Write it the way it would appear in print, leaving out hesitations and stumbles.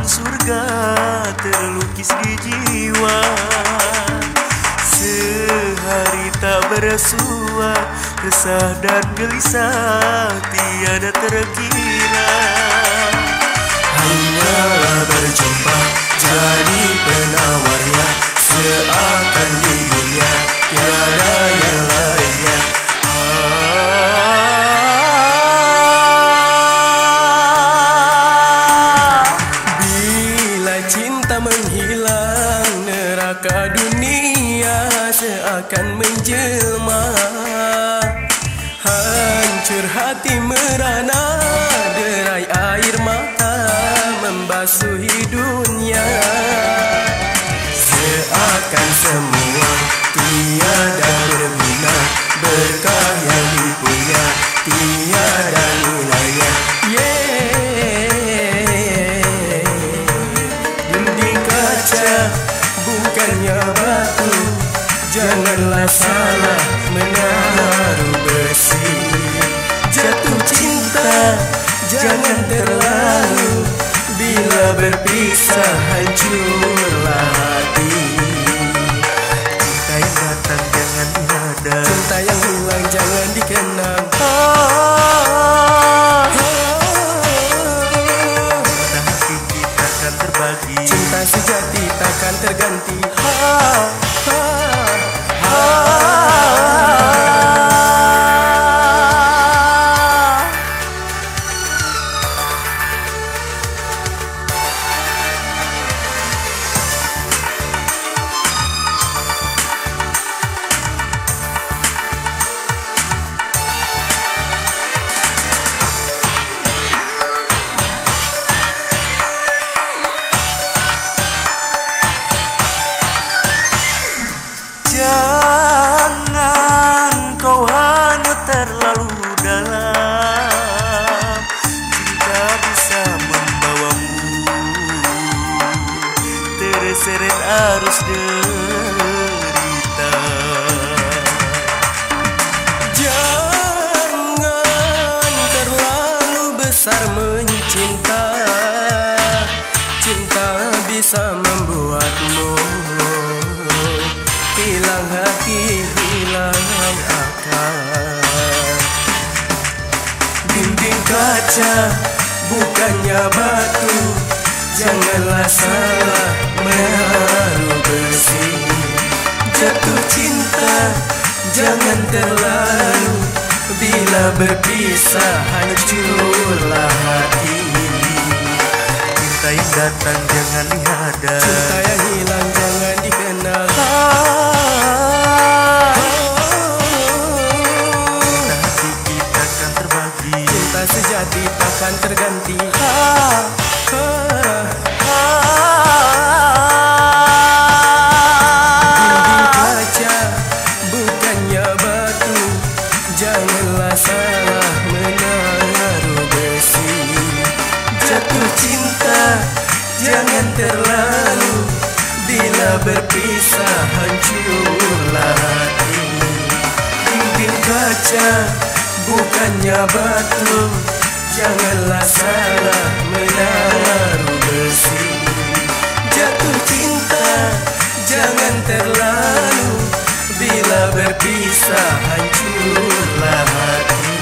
surga terlukis di jiwa. Sehari tak bersua, resah dan gelisah tiada terkira. Hanyalah berjumpa jadi penawarnya, seakan di dunia tiada yang lainnya. Bila cinta menghilang, neraka dunia seakan menjelma. Hancur hati merana, derai air mata membasuhi dunia. Seakan semua tiada berguna, berkah yang dipunya tiada nilainya. Dinding kaca bukannya batu, janganlah salah menaruh besi. Jatuh cinta jangan terlalu, bila berpisah hancurlah hati. Cinta yang datang jangan dihada, Cinta yang hilang jangan dikenang. Cinta hakiki takkan terbagi, Cinta sejati takkan terganti. Jangan kau hanyut terlalu dalam, cinta bisa membawamu terseret arus derita. Jangan terlalu besar mencinta, cinta bisa membuatmu hilang hati, hilang akal. Dinding kaca Bukannya batu, janganlah salah menaruh besi. Jatuh cinta jangan terlalu, bila berpisah hancurlah hati. Cinta yang datang jangan dihada, Cinta yang hilang jangan dikenal. Cinta hakiki takkan terbagi, Cinta sejati takkan terganti. Dinding kaca bukannya batu, janganlah salah menaruh besi. Jatuh cinta jangan terlalu, bila berpisah hancurlah hati. Dinding kaca bukannya batu, janganlah salah menaruh besi. Jatuh cinta jangan terlalu, bila berpisah hancurlah hati.